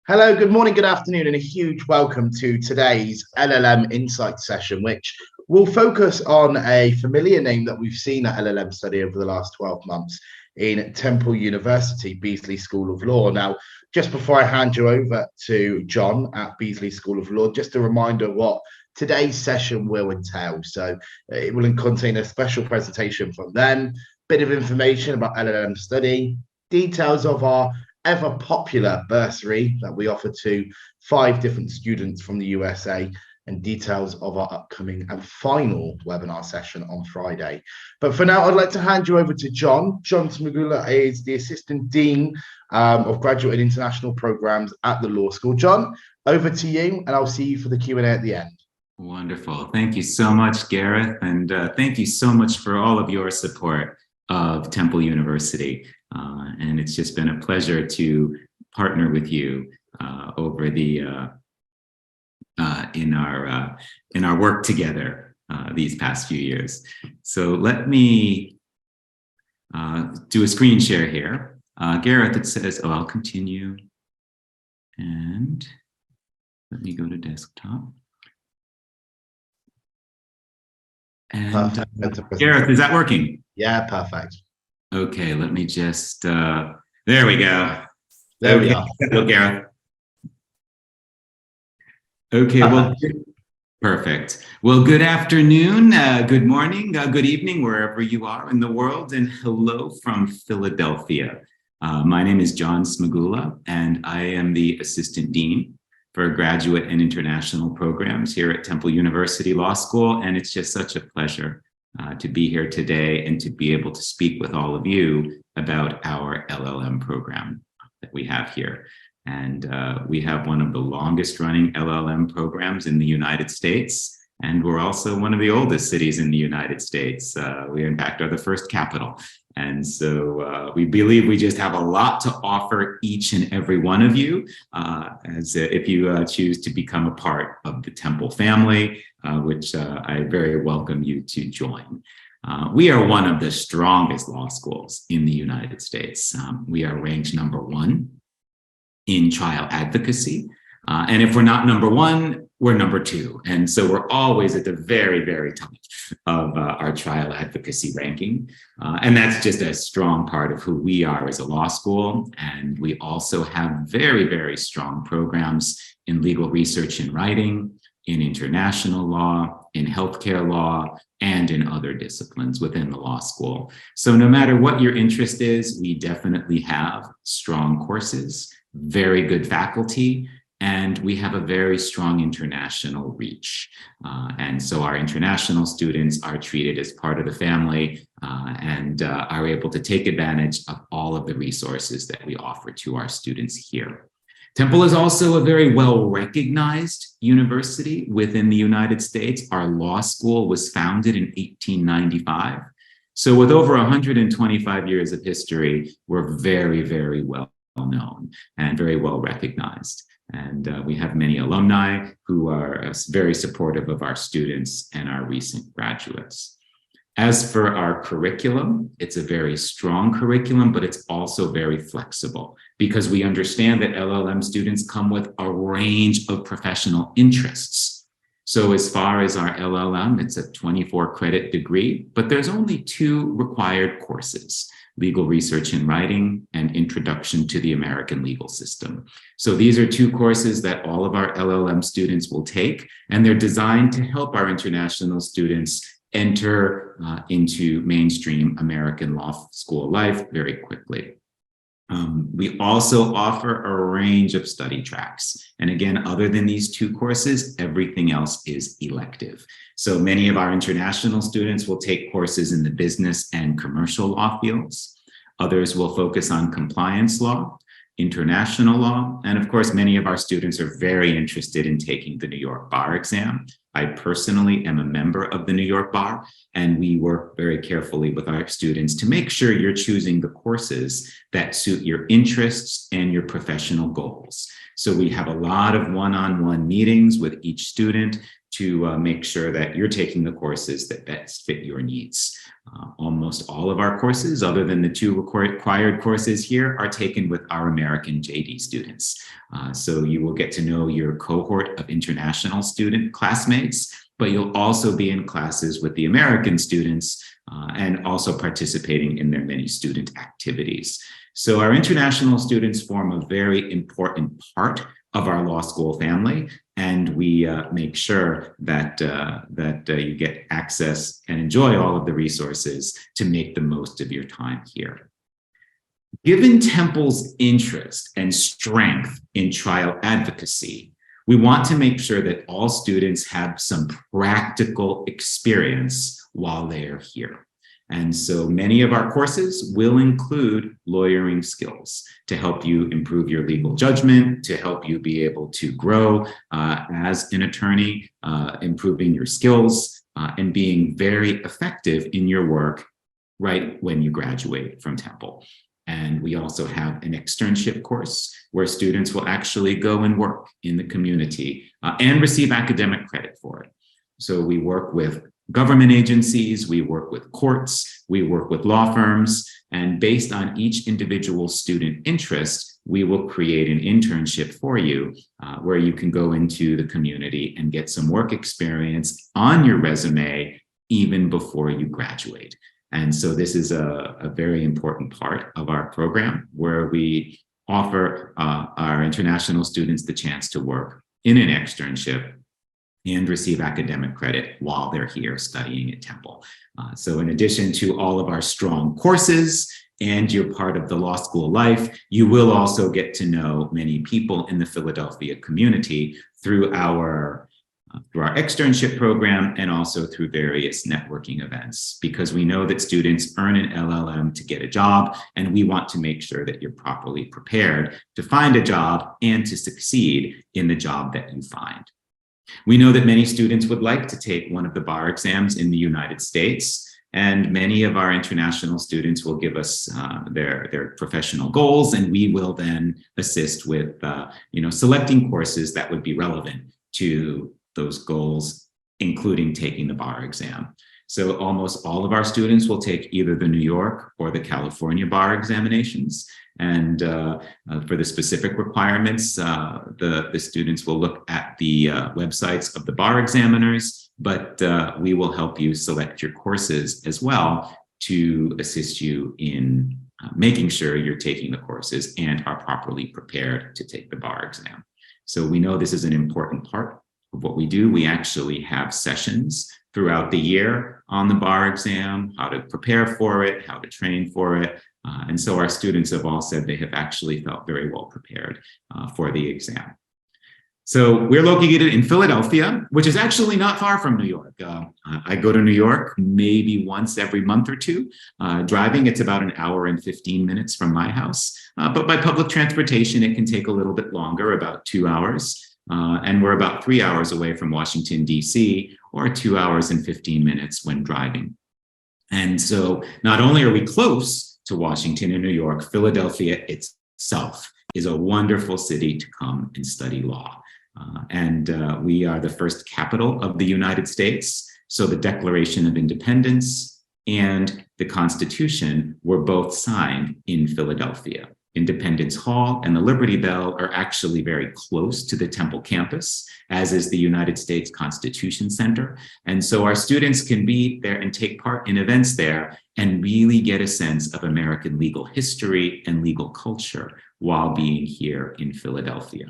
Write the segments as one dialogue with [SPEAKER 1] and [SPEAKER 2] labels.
[SPEAKER 1] Hello, good morning, good afternoon, and a huge welcome to today's LLM Insight session, which will focus on a familiar name that we've seen at LLM Study over the last 12 months in Temple University, Beasley School of Law. Now, just before I hand you over to John at Beasley School of Law, just a reminder what today's session will entail. So it will contain a special presentation from them, bit of information about LLM Study, details of our ever popular bursary that we offer to 5 different students from the USA, and details of our upcoming and final webinar session on Friday. But for now, I'd like to hand you over to John. John Smagula is the Assistant Dean of Graduate and International Programs at the Law School. John, over to you, and I'll see you for the Q&A at the end.
[SPEAKER 2] Wonderful. Thank you so much, Gareth, and thank you so much for all of your support of Temple University. And it's just been a pleasure to partner with you over the in our work together these past few years. So let me do a screen share here. Gareth, it says, I'll continue. And let me go to desktop. And Gareth, is that working?
[SPEAKER 1] Yeah, perfect.
[SPEAKER 2] Okay, let me just, there we go.
[SPEAKER 1] There we are.
[SPEAKER 2] Hello, Gareth. Okay, well, perfect. Well, good afternoon, good morning, good evening, wherever you are in the world, and hello from Philadelphia. My name is John Smagula, and I am the Assistant Dean for Graduate and International Programs here at Temple University Law School, and it's just such a pleasure to be here today and to be able to speak with all of you about our LLM program that we have here. And we have one of the longest running LLM programs in the United States. And we're also one of the oldest cities in the United States. We, in fact, are the first capital. And so we believe we just have a lot to offer each and every one of you as if you choose to become a part of the Temple family, which I very welcome you to join. We are one of the strongest law schools in the United States. We are ranked #1 in trial advocacy. And if we're not #1, we're #2. And so we're always at the very, very top of our trial advocacy ranking. And that's just a strong part of who we are as a law school. And we also have very, very strong programs in legal research and writing, in international law, in healthcare law, and in other disciplines within the law school. So no matter what your interest is, we definitely have strong courses, very good faculty, and we have a very strong international reach. And so our international students are treated as part of the family and are able to take advantage of all of the resources that we offer to our students here. Temple is also a very well-recognized university within the United States. Our law school was founded in 1895. So with over 125 years of history, we're very, very well known and very well recognized. And we have many alumni who are very supportive of our students and our recent graduates. As for our curriculum, it's a very strong curriculum, but it's also very flexible because we understand that LLM students come with a range of professional interests. So as far as our LLM, it's a 24-credit degree, but there's only 2 required courses: legal research and writing, and introduction to the American legal system. So these are 2 courses that all of our LLM students will take, and they're designed to help our international students enter into mainstream American law school life very quickly. We also offer a range of study tracks. And again, other than these 2 courses, everything else is elective. So many of our international students will take courses in the business and commercial law fields. Others will focus on compliance law, international law, and of course, many of our students are very interested in taking the New York bar exam. I personally am a member of the New York Bar, and we work very carefully with our students to make sure you're choosing the courses that suit your interests and your professional goals. So we have a lot of one-on-one meetings with each student to make sure that you're taking the courses that best fit your needs. Almost all of our courses, other than the 2 required courses here, are taken with our American JD students. So you will get to know your cohort of international student classmates, but you'll also be in classes with the American students and also participating in their many student activities. So our international students form a very important part of our law school family, and we make sure that you get access and enjoy all of the resources to make the most of your time here. Given Temple's interest and strength in trial advocacy, we want to make sure that all students have some practical experience while they are here. And so many of our courses will include lawyering skills to help you improve your legal judgment, to help you be able to grow as an attorney, improving your skills, and being very effective in your work right when you graduate from Temple. And we also have an externship course where students will actually go and work in the community and receive academic credit for it. So we work with government agencies, we work with courts, we work with law firms, and based on each individual student interest, we will create an internship for you where you can go into the community and get some work experience on your resume even before you graduate. And so this is a very important part of our program where we offer our international students the chance to work in an externship and receive academic credit while they're here studying at Temple. So in addition to all of our strong courses and you're part of the law school life, you will also get to know many people in the Philadelphia community through our externship program and also through various networking events, because we know that students earn an LLM to get a job, and we want to make sure that you're properly prepared to find a job and to succeed in the job that you find. We know that many students would like to take one of the bar exams in the United States, and many of our international students will give us their professional goals, and we will then assist with selecting courses that would be relevant to those goals, including taking the bar exam. So almost all of our students will take either the New York or the California bar examinations. And for the specific requirements, the students will look at the websites of the bar examiners, but we will help you select your courses as well to assist you in making sure you're taking the courses and are properly prepared to take the bar exam. So we know this is an important part of what we do. We actually have sessions throughout the year on the bar exam, how to prepare for it, how to train for it. And so our students have all said they have actually felt very well prepared for the exam. So we're located in Philadelphia, which is actually not far from New York. I go to New York maybe once every month or two. Driving, it's about an hour and 15 minutes from my house. But by public transportation, it can take a little bit longer, about 2 hours. And we're about 3 hours away from Washington, D.C., or 2 hours and 15 minutes when driving. And so not only are we close to Washington and New York, Philadelphia itself is a wonderful city to come and study law. And we are the first capital of the United States. So the Declaration of Independence and the Constitution were both signed in Philadelphia. Independence Hall and the Liberty Bell are actually very close to the Temple campus, as is the United States Constitution Center. And so our students can be there and take part in events there and really get a sense of American legal history and legal culture while being here in Philadelphia.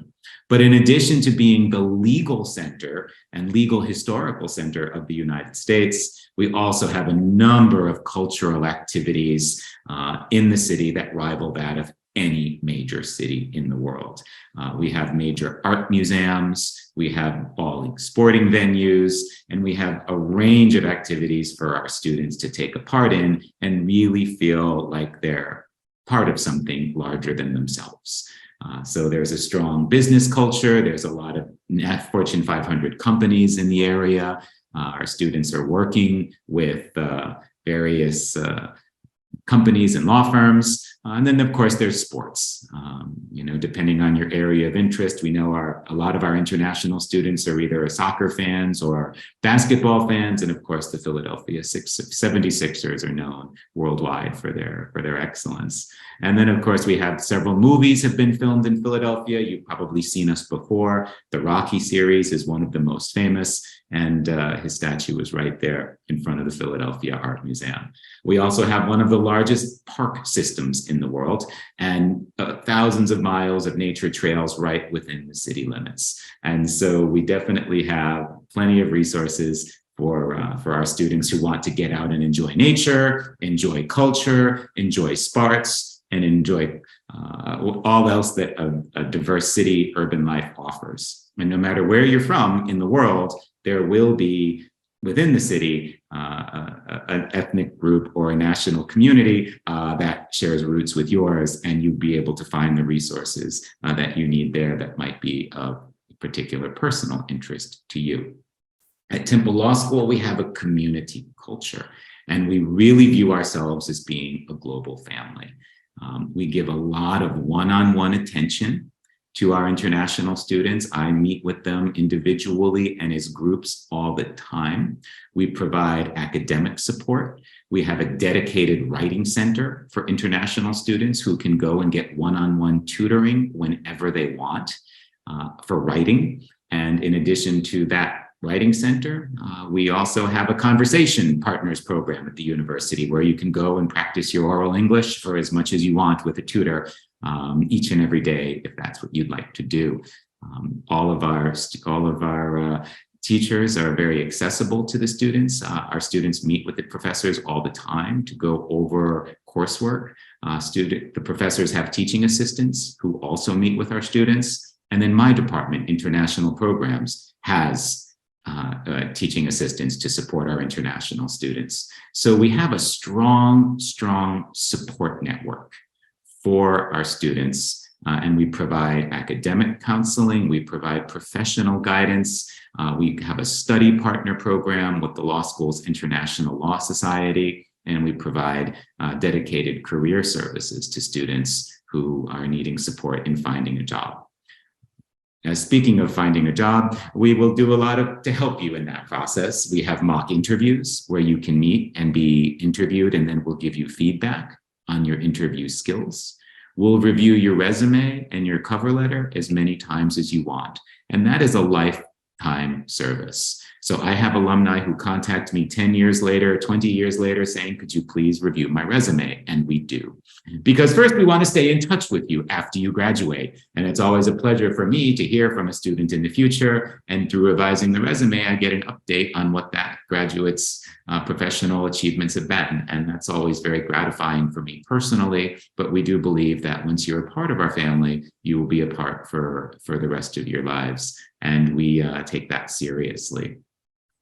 [SPEAKER 2] But in addition to being the legal center and legal historical center of the United States, we also have a number of cultural activities in the city that rival that of any major city in the world. We have major art museums, we have all sporting venues, and we have a range of activities for our students to take a part in and really feel like they're part of something larger than themselves. So there's a strong business culture. There's a lot of Fortune 500 companies in the area. Our students are working with various companies and law firms. And then, of course, there's sports. Depending on your area of interest, we know a lot of our international students are either soccer fans or basketball fans. And of course, the Philadelphia 76ers are known worldwide for their excellence. And then, of course, we have several movies have been filmed in Philadelphia. You've probably seen us before. The Rocky series is one of the most famous, and his statue is right there in front of the Philadelphia Art Museum. We also have one of the largest park systems in the world, and thousands of miles of nature trails right within the city limits. And so we definitely have plenty of resources for our students who want to get out and enjoy nature, enjoy culture, enjoy sports, and enjoy all else that a diverse city urban life offers. And no matter where you're from in the world, there will be within the city an ethnic group or a national community that shares roots with yours, and you'll be able to find the resources that you need there that might be of particular personal interest to you. At Temple Law School, we have a community culture, and we really view ourselves as being a global family. We give a lot of one-on-one attention to our international students. I meet with them individually and as groups all the time. We provide academic support. We have a dedicated writing center for international students who can go and get one-on-one tutoring whenever they want for writing. And in addition to that writing center, we also have a conversation partners program at the university where you can go and practice your oral English for as much as you want with a tutor each and every day, if that's what you'd like to do. All of our teachers are very accessible to the students. Our students meet with the professors all the time to go over coursework. The professors have teaching assistants who also meet with our students. And then my department, International Programs, has teaching assistants to support our international students. So we have a strong support network for our students, and we provide academic counseling, we provide professional guidance, we have a study partner program with the law school's International Law Society, and we provide dedicated career services to students who are needing support in finding a job. Speaking of finding a job, we will do a lot to help you in that process. We have mock interviews where you can meet and be interviewed, and then we'll give you feedback on your interview skills. We'll review your resume and your cover letter as many times as you want. And that is a lifetime service. So I have alumni who contact me 10 years later, 20 years later saying, could you please review my resume? And we do. Because first we want to stay in touch with you after you graduate. And it's always a pleasure for me to hear from a student in the future. And through revising the resume, I get an update on what that graduate's professional achievements have been. And that's always very gratifying for me personally. But we do believe that once you're a part of our family, you will be a part for the rest of your lives. And we take that seriously.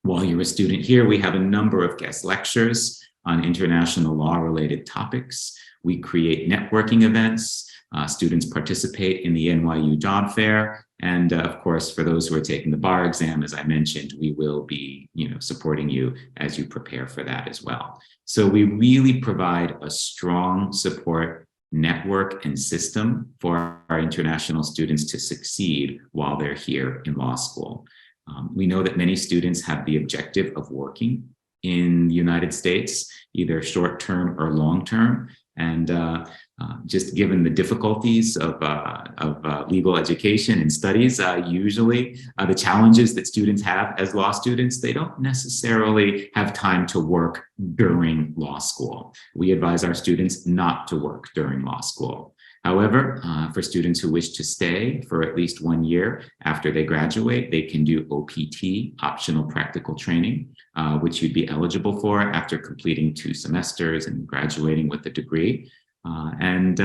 [SPEAKER 2] While you're a student here, we have a number of guest lectures on international law-related topics. We create networking events. Students participate in the NYU Job Fair. And of course, for those who are taking the bar exam, as I mentioned, we will be supporting you as you prepare for that as well. So we really provide a strong support network and system for our international students to succeed while they're here in law school. We know that many students have the objective of working in the United States, either short-term or long-term. And just given the difficulties of legal education and studies, usually the challenges that students have as law students, they don't necessarily have time to work during law school. We advise our students not to work during law school. However, for students who wish to stay for at least 1 year after they graduate, they can do OPT, optional practical training, which you'd be eligible for after completing 2 semesters and graduating with a degree. And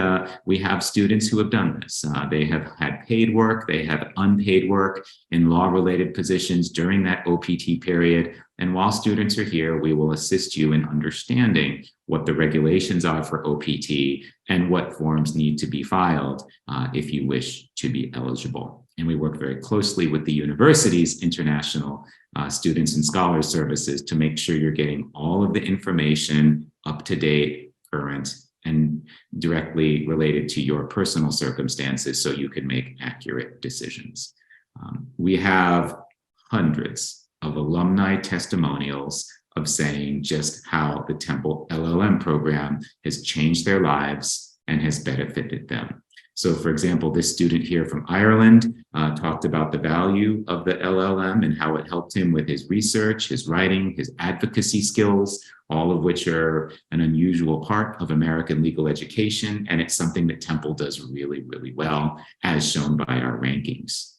[SPEAKER 2] we have students who have done this. They have had paid work, they have unpaid work in law-related positions during that OPT period. And while students are here, we will assist you in understanding what the regulations are for OPT and what forms need to be filed if you wish to be eligible. And we work very closely with the university's international students and scholars services to make sure you're getting all of the information up to date, current, and directly related to your personal circumstances so you can make accurate decisions. We have hundreds of alumni testimonials of saying just how the Temple LLM program has changed their lives and has benefited them. So for example, this student here from Ireland talked about the value of the LLM and how it helped him with his research, his writing, his advocacy skills, all of which are an unusual part of American legal education. And it's something that Temple does really, really well, as shown by our rankings.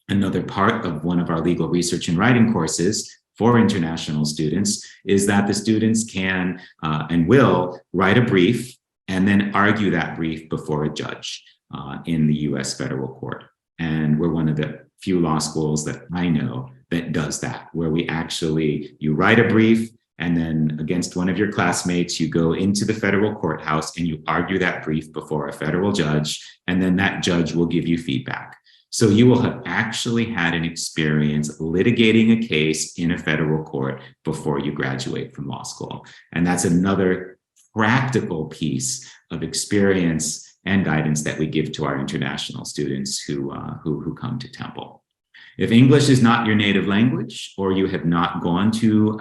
[SPEAKER 2] Another part of one of our legal research and writing courses for international students is that the students can and will write a brief and then argue that brief before a judge in the US federal court. And we're one of the few law schools that I know that does that, where we actually, you write a brief and then against one of your classmates, you go into the federal courthouse and you argue that brief before a federal judge, and then that judge will give you feedback. So you will have actually had an experience litigating a case in a federal court before you graduate from law school. And that's another practical piece of experience and guidance that we give to our international students who come to Temple. If English is not your native language, or you have not gone to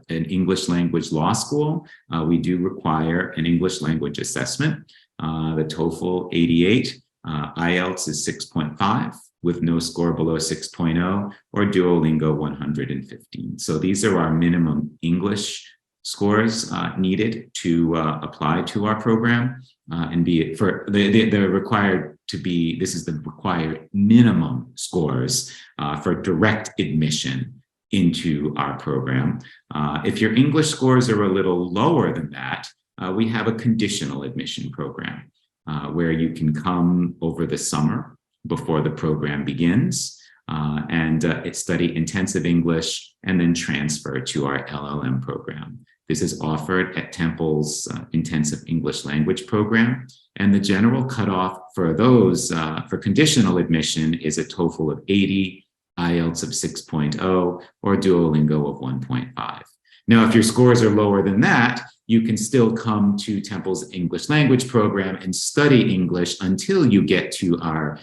[SPEAKER 2] an English language law school, we do require an English language assessment. The TOEFL 88, IELTS is 6.5 with no score below 6.0, or Duolingo 115. So these are our minimum English scores needed to apply to our program, and be for they're required to be, this is the required minimum scores for direct admission into our program. If your English scores are a little lower than that, we have a conditional admission program where you can come over the summer before the program begins and study intensive English and then transfer to our LLM program. This is offered at Temple's intensive English language program. And the general cutoff for those, for conditional admission, is a TOEFL of 80, IELTS of 6.0, or Duolingo of 1.5. Now, if your scores are lower than that, you can still come to Temple's English language program and study English until you get to our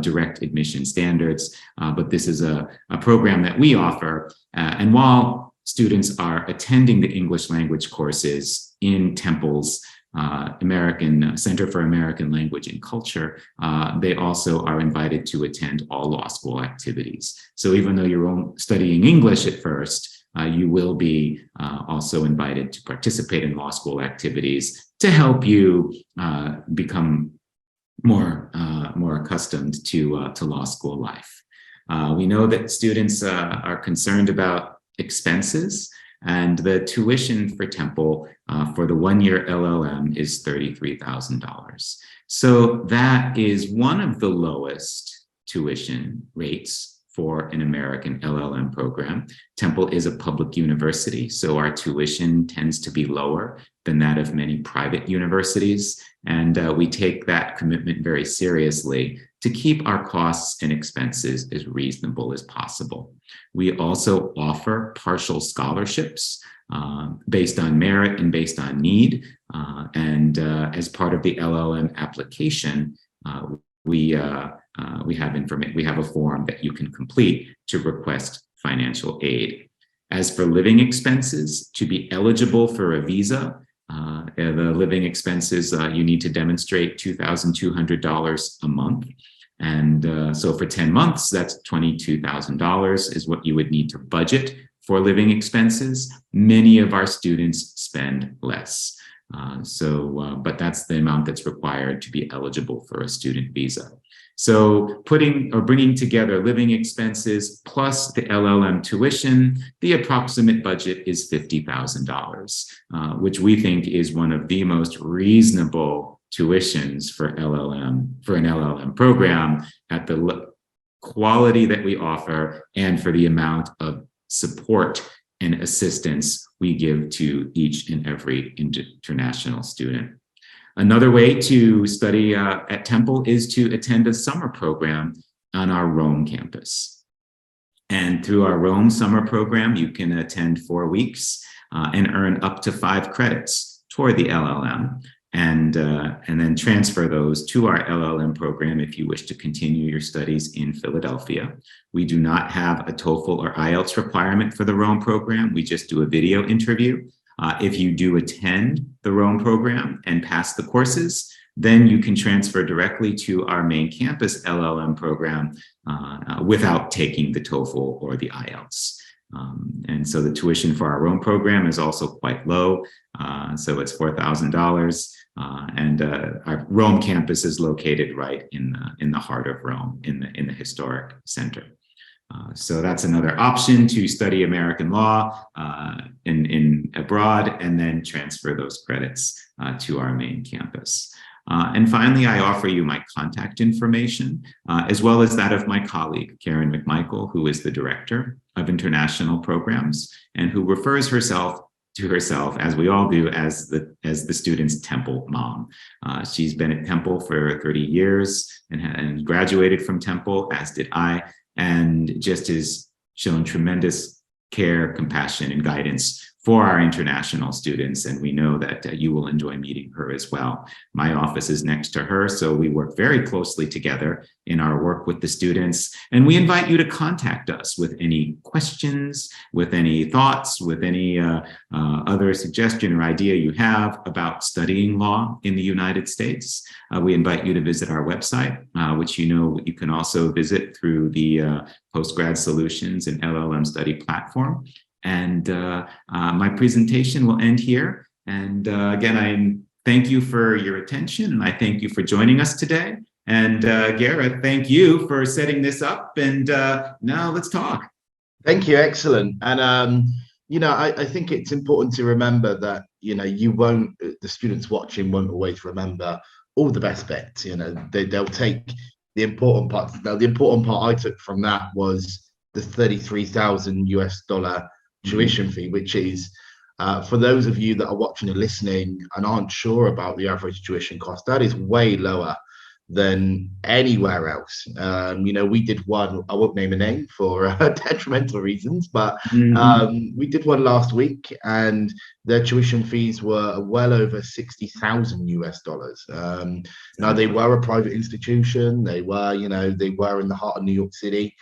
[SPEAKER 2] direct admission standards. But this is a program that we offer. And while students are attending the English language courses in Temple's American Center for American Language and Culture, they also are invited to attend all law school activities. So even though you're studying English at first, you will be also invited to participate in law school activities to help you become more accustomed to law school life. We know that students are concerned about expenses, and the tuition for Temple for the one-year LLM is $33,000. So that is one of the lowest tuition rates for an American LLM program. Temple is a public university, so our tuition tends to be lower than that of many private universities. And we take that commitment very seriously to keep our costs and expenses as reasonable as possible. We also offer partial scholarships based on merit and based on need. And as part of the LLM application, we have a form that you can complete to request financial aid. As for living expenses, to be eligible for a visa, the living expenses, you need to demonstrate $2,200 a month. And so for 10 months, that's $22,000 is what you would need to budget for living expenses. Many of our students spend less. But that's the amount that's required to be eligible for a student visa. So bringing together living expenses plus the LLM tuition, the approximate budget is $50,000, which we think is one of the most reasonable tuitions for an LLM program at the quality that we offer and for the amount of support and assistance we give to each and every international student. Another way to study at Temple is to attend a summer program on our Rome campus. And through our Rome summer program, you can attend 4 weeks and earn up to 5 credits toward the LLM, and then transfer those to our LLM program if you wish to continue your studies in Philadelphia. We do not have a TOEFL or IELTS requirement for the Rome program. We just do a video interview. If you do attend the Rome program and pass the courses, then you can transfer directly to our main campus LLM program without taking the TOEFL or the IELTS. And so the tuition for our Rome program is also quite low. So it's $4,000. And our Rome campus is located right in the heart of Rome, in the historic center. So that's another option to study American law in abroad and then transfer those credits to our main campus. And finally, I offer you my contact information, as well as that of my colleague, Karen McMichael, who is the Director of International Programs and who refers herself to herself, as we all do, as the student's Temple mom. She's been at Temple for 30 years and graduated from Temple, as did I, and just has shown tremendous care, compassion, and guidance for our international students, and we know that you will enjoy meeting her as well. My office is next to her, so we work very closely together in our work with the students, and we invite you to contact us with any questions, with any thoughts, with any other suggestion or idea you have about studying law in the United States. We invite you to visit our website, which you can also visit through the Postgrad Solutions and LLM Study platform. And my presentation will end here. And again, I thank you for your attention, and I thank you for joining us today. And Gareth, thank you for setting this up. And now let's talk.
[SPEAKER 1] Thank you. Excellent. And I think it's important to remember that the students watching won't always remember all the best bits. They'll take the important parts. Now, the important part I took from that was the $33,000 tuition fee, which is for those of you that are watching and listening and aren't sure about the average tuition cost, that is way lower than anywhere else. We did one, I won't name a name for detrimental reasons, but we did one last week, and their tuition fees were well over $60,000. Now, they were a private institution. They were in the heart of New York City.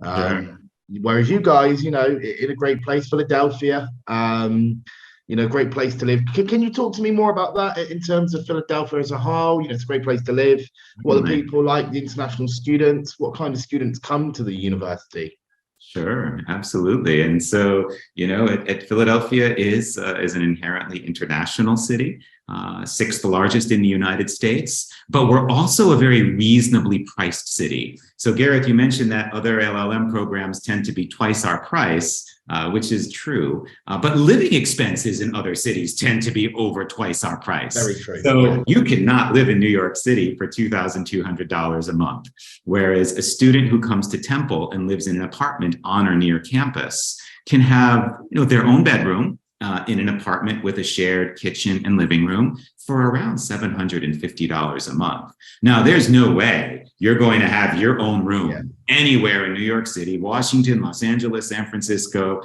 [SPEAKER 2] Sure.
[SPEAKER 1] Whereas you guys, in a great place, Philadelphia, great place to live. Can you talk to me more about that in terms of Philadelphia as a whole? It's a great place to live. What are the people like, the international students? What kind of students come to the university?
[SPEAKER 2] Sure, absolutely. And so, at Philadelphia is an inherently international city, 6th largest in the United States, but we're also a very reasonably priced city. So Gareth, you mentioned that other LLM programs tend to be twice our price, which is true, but living expenses in other cities tend to be over twice our price.
[SPEAKER 1] Very true.
[SPEAKER 2] So you cannot live in New York City for $2,200 a month, whereas a student who comes to Temple and lives in an apartment on or near campus can have their own bedroom in an apartment with a shared kitchen and living room for around $750 a month. Now, there's no way you're going to have your own room anywhere in New York City, Washington, Los Angeles, San Francisco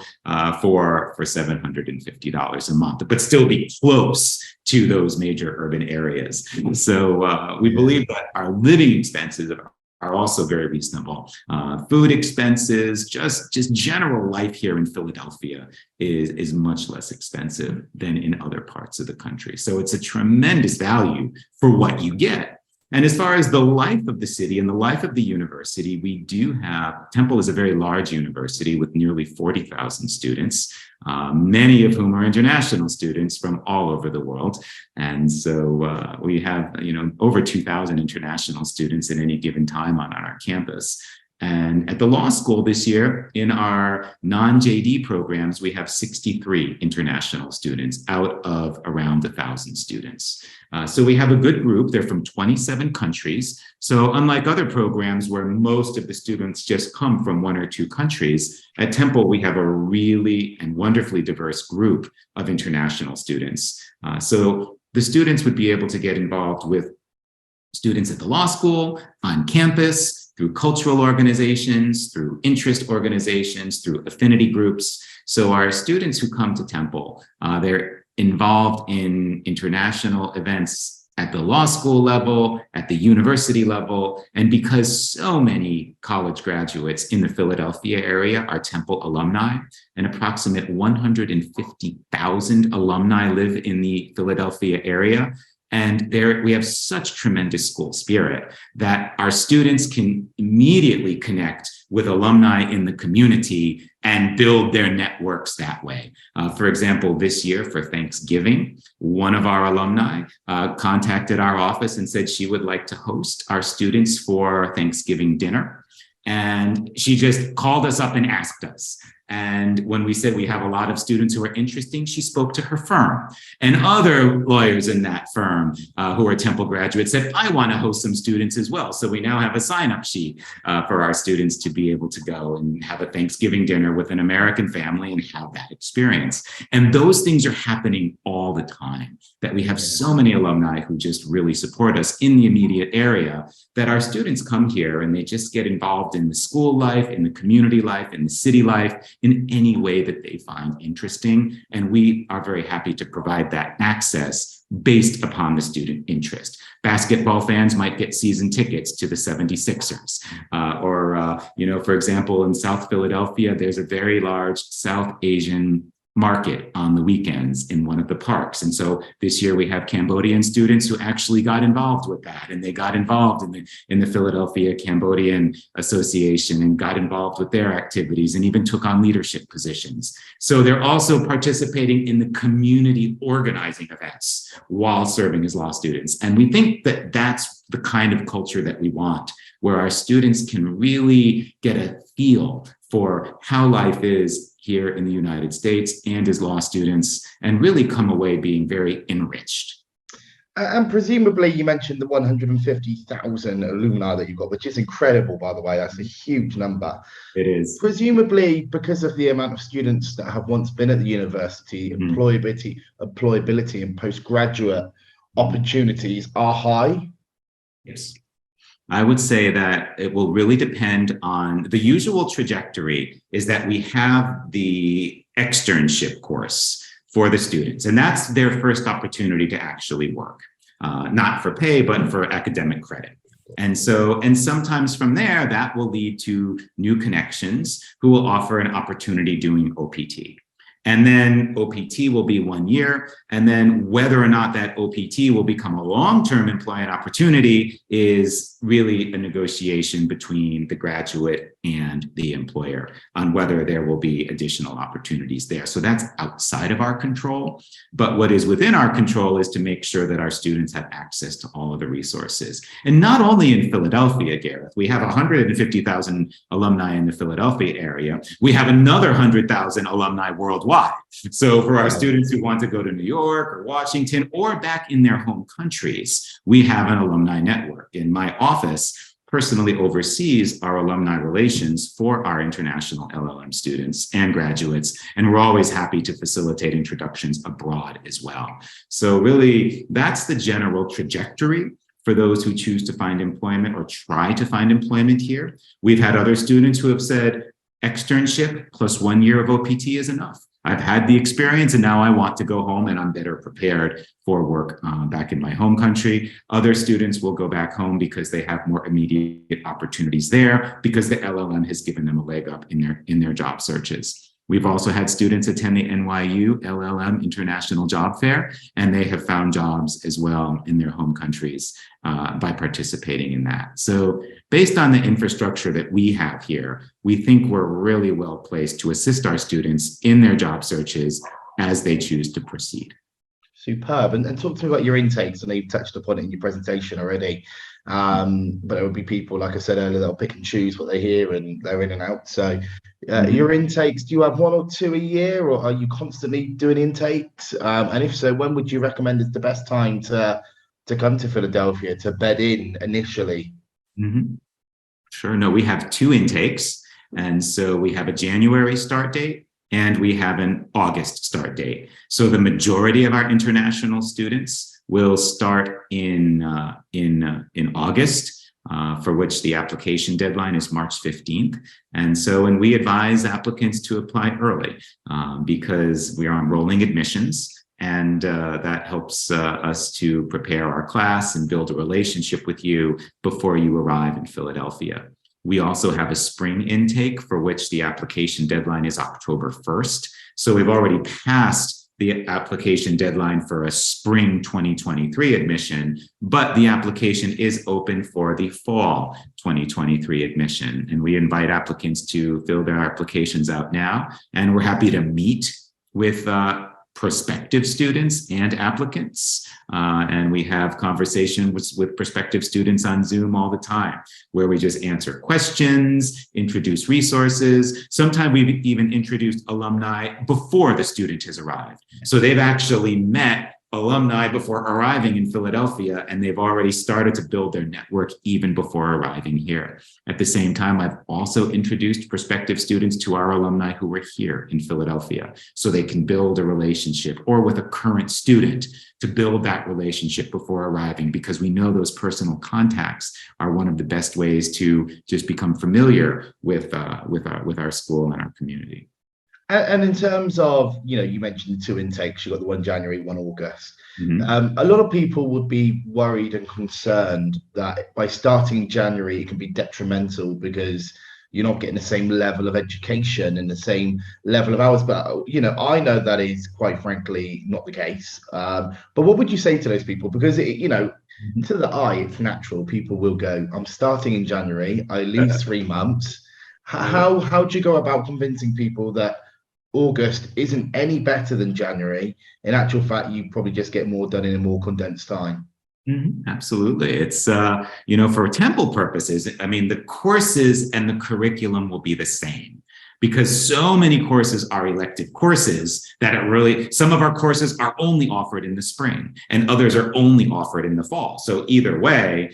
[SPEAKER 2] for $750 a month, but still be close to those major urban areas. So we believe that our living expenses are also very reasonable. Food expenses, just general life here in Philadelphia is much less expensive than in other parts of the country. So it's a tremendous value for what you get. And as far as the life of the city and the life of the university, we do have, Temple is a very large university with nearly 40,000 students, many of whom are international students from all over the world. And so we have, over 2,000 international students at any given time on our campus. And at the law school this year, in our non-JD programs, we have 63 international students out of around 1,000 students. So we have a good group. They're from 27 countries. So unlike other programs where most of the students just come from 1 or 2 countries, at Temple, we have a really and wonderfully diverse group of international students. So the students would be able to get involved with students at the law school, on campus, through cultural organizations, through interest organizations, through affinity groups. So our students who come to Temple, they're involved in international events at the law school level, at the university level, and because so many college graduates in the Philadelphia area are Temple alumni, an approximate 150,000 alumni live in the Philadelphia area. And there we have such tremendous school spirit that our students can immediately connect with alumni in the community and build their networks that way. For example, this year for Thanksgiving, one of our alumni contacted our office and said she would like to host our students for Thanksgiving dinner. And she just called us up and asked us. And when we said we have a lot of students who are interesting, she spoke to her firm. And other lawyers in that firm who are Temple graduates said, I want to host some students as well. So we now have a sign-up sheet for our students to be able to go and have a Thanksgiving dinner with an American family and have that experience. And those things are happening all the time, that we have so many alumni who just really support us in the immediate area, that our students come here and they just get involved in the school life, in the community life, in the city life, in any way that they find interesting. And we are very happy to provide that access based upon the student interest. Basketball fans might get season tickets to the 76ers. For example, in South Philadelphia, there's a very large South Asian market on the weekends in one of the parks. And so this year we have Cambodian students who actually got involved with that. And they got involved in the Philadelphia Cambodian Association and got involved with their activities and even took on leadership positions. So they're also participating in the community organizing events while serving as law students. And we think that that's the kind of culture that we want, where our students can really get a feel for how life is here in the United States and as law students, and really come away being very enriched.
[SPEAKER 1] And presumably you mentioned the 150,000 alumni that you've got, which is incredible, by the way. That's a huge number.
[SPEAKER 2] It is.
[SPEAKER 1] Presumably because of the amount of students that have once been at the university, employability and postgraduate opportunities are high.
[SPEAKER 2] Yes. I would say that it will really depend on the usual trajectory is that we have the externship course for the students, and that's their first opportunity to actually work, not for pay, but for academic credit. And sometimes from there, that will lead to new connections who will offer an opportunity doing OPT. And then OPT will be 1 year. And then whether or not that OPT will become a long-term employment opportunity is really a negotiation between the graduate and the employer on whether there will be additional opportunities there. So that's outside of our control. But what is within our control is to make sure that our students have access to all of the resources. And not only in Philadelphia, Gareth, we have 150,000 alumni in the Philadelphia area. We have another 100,000 alumni worldwide. So for our students who want to go to New York or Washington or back in their home countries, we have an alumni network. And my office personally oversees our alumni relations for our international LLM students and graduates. And we're always happy to facilitate introductions abroad as well. So really, that's the general trajectory for those who choose to find employment or try to find employment here. We've had other students who have said, externship plus 1 year of OPT is enough. I've had the experience and now I want to go home and I'm better prepared for work back in my home country. Other students will go back home because they have more immediate opportunities there because the LLM has given them a leg up in their job searches. We've also had students attend the NYU LLM International Job Fair, and they have found jobs as well in their home countries by participating in that. So based on the infrastructure that we have here, we think we're really well placed to assist our students in their job searches as they choose to proceed.
[SPEAKER 1] Superb. And talk to me about your intakes. I know you've touched upon it in your presentation already. But it would be people, like I said earlier, that'll pick and choose what they hear and they're in and out. So
[SPEAKER 2] Mhm.
[SPEAKER 1] your intakes, do you have one or two a year, or are you constantly doing intakes? And if so, when would you recommend is the best time to come to Philadelphia to bed in initially?
[SPEAKER 2] Mhm. Sure. No, we have two intakes. And so we have a January start date and we have an August start date. So the majority of our international students will start in August, for which the application deadline is March 15th. And so, and we advise applicants to apply early because we are on rolling admissions. And that helps us to prepare our class and build a relationship with you before you arrive in Philadelphia. We also have a spring intake for which the application deadline is October 1st. So we've already passed the application deadline for a spring 2023 admission, but the application is open for the fall 2023 admission. And we invite applicants to fill their applications out now. And we're happy to meet with prospective students and applicants. And we have conversations with prospective students on Zoom all the time, where we just answer questions, introduce resources. Sometimes we've even introduced alumni before the student has arrived. So they've actually met alumni before arriving in Philadelphia, and they've already started to build their network even before arriving here. At the same time, I've also introduced prospective students to our alumni who were here in Philadelphia, so they can build a relationship, or with a current student to build that relationship before arriving, because we know those personal contacts are one of the best ways to just become familiar with our school and our community.
[SPEAKER 1] And in terms of, you mentioned the two intakes, you got the one January, one August.
[SPEAKER 2] Mm-hmm.
[SPEAKER 1] A lot of people would be worried and concerned that by starting in January, it can be detrimental because you're not getting the same level of education and the same level of hours. But, I know that is quite frankly not the case. But what would you say to those people? Because, to the eye, it's natural. People will go, I'm starting in January, I lose 3 months. How do you go about convincing people that August isn't any better than January? In actual fact, you probably just get more done in a more condensed time.
[SPEAKER 2] Absolutely. It's, for Temple purposes, I mean, the courses and the curriculum will be the same because so many courses are elective courses that some of our courses are only offered in the spring and others are only offered in the fall. So either way,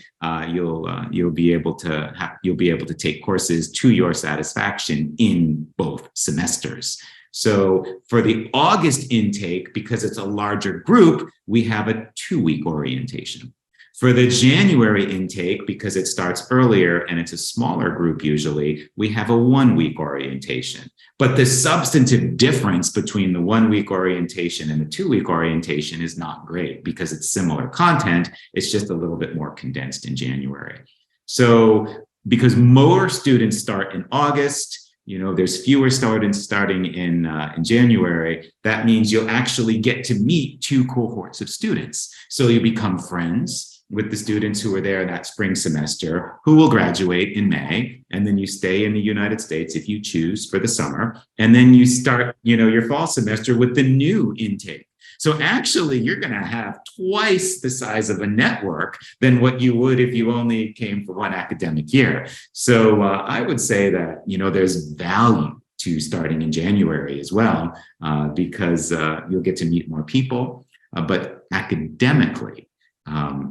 [SPEAKER 2] you'll be able to take courses to your satisfaction in both semesters. So for the August intake, because it's a larger group, we have a 2-week orientation. For the January intake, because it starts earlier and it's a smaller group usually, we have a 1-week orientation. But the substantive difference between the 1-week orientation and the 2-week orientation is not great because it's similar content. It's just a little bit more condensed in January. So because more students start in August, there's fewer students starting in January. That means you'll actually get to meet 2 cohorts of students. So you become friends with the students who are there in that spring semester, who will graduate in May. And then you stay in the United States if you choose for the summer. And then you start, your fall semester with the new intake. So actually, you're going to have twice the size of a network than what you would if you only came for one academic year. So I would say that, there's value to starting in January as well, because you'll get to meet more people. But academically,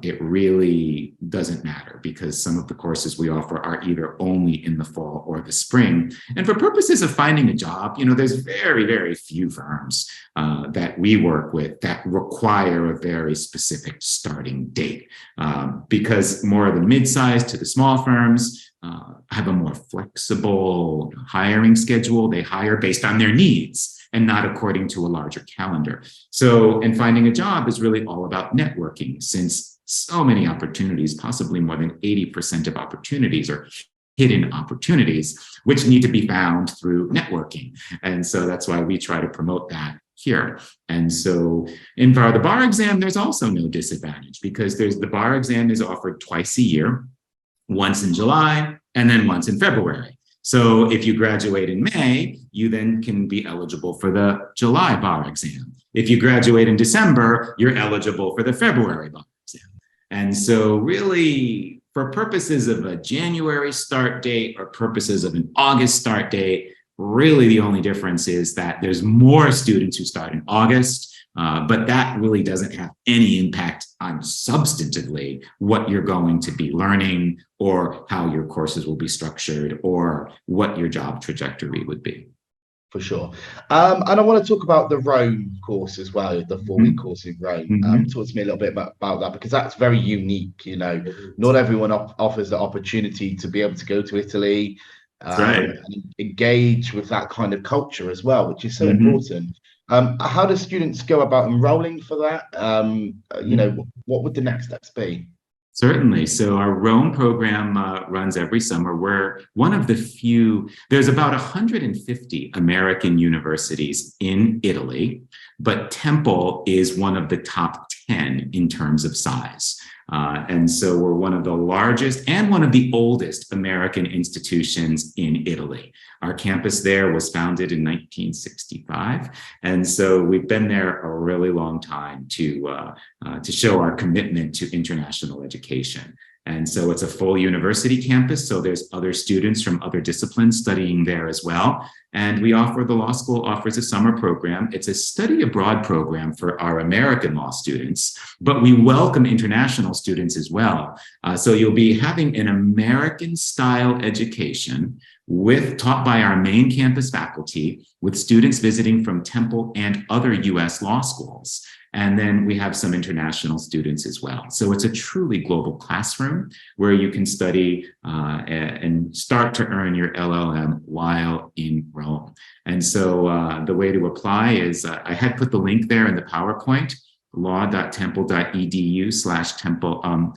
[SPEAKER 2] it really doesn't matter because some of the courses we offer are either only in the fall or the spring. And for purposes of finding a job, there's very, very few firms that we work with that require a very specific starting date because more of the mid-sized to the small firms have a more flexible hiring schedule. They hire based on their needs and not according to a larger calendar. So, and finding a job is really all about networking, since so many opportunities, possibly more than 80% of opportunities are hidden opportunities, which need to be found through networking. And so that's why we try to promote that here. And so for the bar exam, there's also no disadvantage because the bar exam is offered twice a year, once in July and then once in February. So if you graduate in May, you then can be eligible for the July bar exam. If you graduate in December, you're eligible for the February bar exam. And so really for purposes of a January start date or purposes of an August start date, really the only difference is that there's more students who start in August, but that really doesn't have any impact on substantively what you're going to be learning or how your courses will be structured or what your job trajectory would be.
[SPEAKER 1] For sure. And I want to talk about the Rome course as well, the 4-week course in Rome. Talk to me a little bit about that, because that's very unique. You know, not everyone offers the opportunity to be able to go to Italy and engage with that kind of culture as well, which is so important. How do students go about enrolling for that? You know, what would the next steps be?
[SPEAKER 2] Certainly. So our Rome program runs every summer. We're one of the few, there's about 150 American universities in Italy, but Temple is one of the top 10 in terms of size. And so we're one of the largest and one of the oldest American institutions in Italy. Our campus there was founded in 1965. And so we've been there a really long time to show our commitment to international education. And so it's a full university campus. So there's other students from other disciplines studying there as well. And the law school offers a summer program. It's a study abroad program for our American law students, but we welcome international students as well. So you'll be having an American style education taught by our main campus faculty with students visiting from Temple and other US law schools. And then we have some international students as well. So it's a truly global classroom where you can study and start to earn your LLM while in Rome. And so the way to apply is I had put the link there in the PowerPoint, law.temple.edu/temple.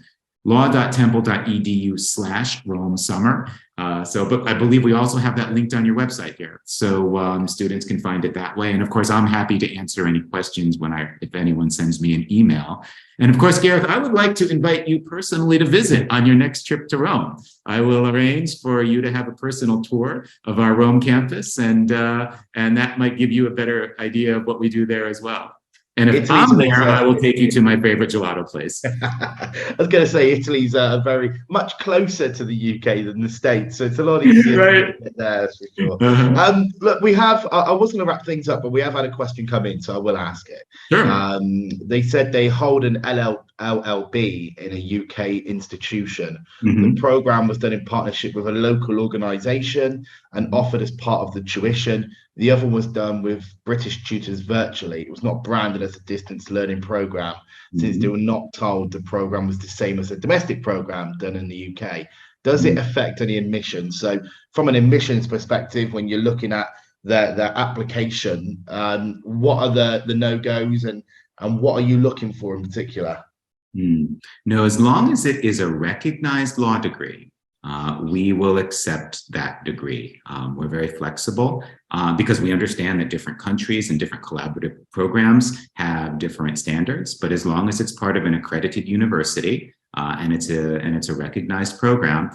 [SPEAKER 2] law.temple.edu/Rome summer. But I believe we also have that linked on your website here. So students can find it that way. And of course, I'm happy to answer any questions if anyone sends me an email. And of course, Gareth, I would like to invite you personally to visit on your next trip to Rome. I will arrange for you to have a personal tour of our Rome campus, and that might give you a better idea of what we do there as well. And if I'm there, I will take you to my favorite gelato place.
[SPEAKER 1] I was going to say Italy's very much closer to the UK than the States, so it's a lot easier
[SPEAKER 2] right.
[SPEAKER 1] to get there, for sure. Look, we have, I was going to wrap things up, but we have had a question come in, so I will ask it.
[SPEAKER 2] Sure.
[SPEAKER 1] They said they hold an LLB in a UK institution. The program was done in partnership with a local organisation and offered as part of the tuition. The other was done with British tutors virtually. It was not branded as a distance learning program, since they were not told the program was the same as a domestic program done in the UK. Does it affect any admissions? So from an admissions perspective, when you're looking at the application, what are the no-goes and what are you looking for in particular?
[SPEAKER 2] No, as long as it is a recognized law degree, we will accept that degree. We're very flexible because we understand that different countries and different collaborative programs have different standards, but as long as it's part of an accredited university and it's a recognized program,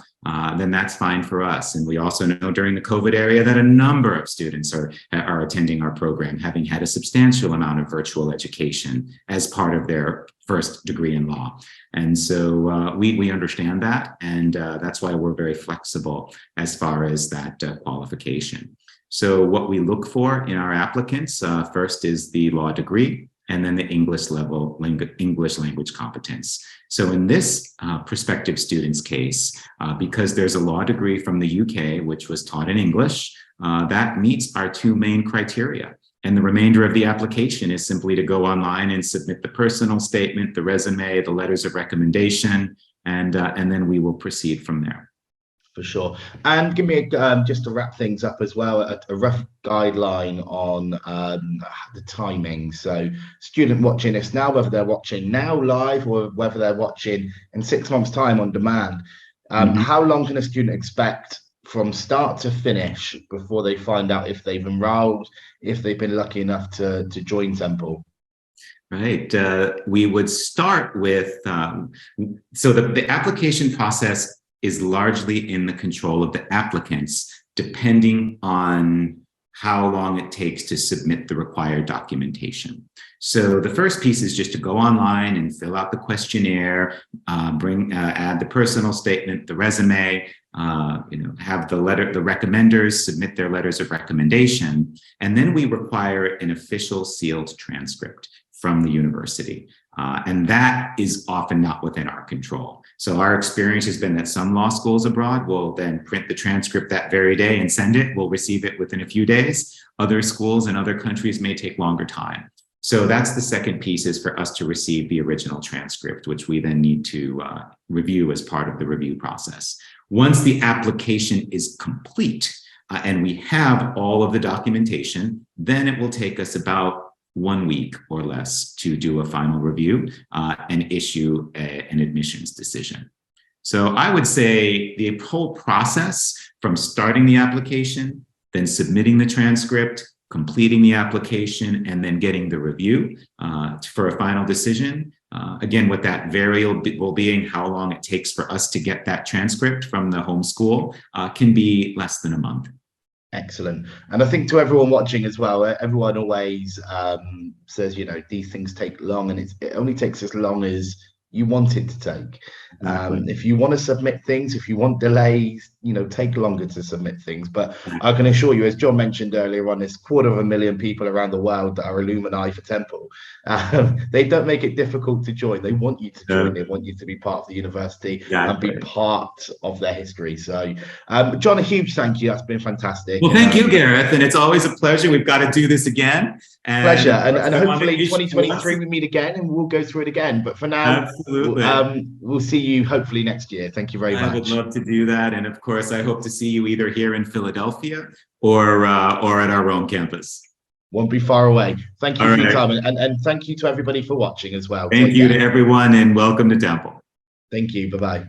[SPEAKER 2] then that's fine for us. And we also know during the COVID era that a number of students are attending our program, having had a substantial amount of virtual education as part of their first degree in law. And so we understand that, and that's why we're very flexible as far as that qualification. So what we look for in our applicants, first is the law degree, and then the English language competence. So in this prospective student's case, because there's a law degree from the UK, which was taught in English, that meets our two main criteria. And the remainder of the application is simply to go online and submit the personal statement, the resume, the letters of recommendation, and then we will proceed from there.
[SPEAKER 1] For sure. And give me just to wrap things up as well, a rough guideline on the timing. So student watching this now, whether they're watching now live or whether they're watching in 6 months' time on demand, how long can a student expect from start to finish before they find out if they've enrolled, if they've been lucky enough to join Temple?
[SPEAKER 2] Right. We would start with, so the application process is largely in the control of the applicants, depending on how long it takes to submit the required documentation. So the first piece is just to go online and fill out the questionnaire, add the personal statement, the resume, have the recommenders submit their letters of recommendation, and then we require an official sealed transcript from the university. And that is often not within our control. So our experience has been that some law schools abroad will then print the transcript that very day and send it. We'll receive it within a few days. Other schools in other countries may take longer time. So that's the second piece, is for us to receive the original transcript, which we then need to review as part of the review process. Once the application is complete and we have all of the documentation, then it will take us about 1 week or less to do a final review and issue an admissions decision. So I would say the whole process from starting the application, then submitting the transcript, completing the application, and then getting the review for a final decision. Again, with that variable being how long it takes for us to get that transcript from the home school can be less than a month.
[SPEAKER 1] Excellent. And I think to everyone watching as well, everyone always says, these things take long, and it only takes as long as you want it to take. If you want to submit things, if you want delays, take longer to submit things. But I can assure you, as John mentioned earlier on, there's 250,000 people around the world that are alumni for Temple. They don't make it difficult to join. They want you to join. They want you to be part of the university and be part of their history. So, John, a huge thank you. That's been fantastic.
[SPEAKER 2] Well, thank you, Gareth. And it's always a pleasure. We've got to do this again.
[SPEAKER 1] Pleasure. And hopefully 2023 we meet again and we'll go through it again. But for now, we'll see you hopefully next year. Thank you very much.
[SPEAKER 2] I would love to do that. And of course, I hope to see you either here in Philadelphia or at our Rome campus.
[SPEAKER 1] Won't be far away. Thank you for your time. And thank you to everybody for watching as well.
[SPEAKER 2] Thank you to everyone, and welcome to Temple.
[SPEAKER 1] Thank you. Bye-bye.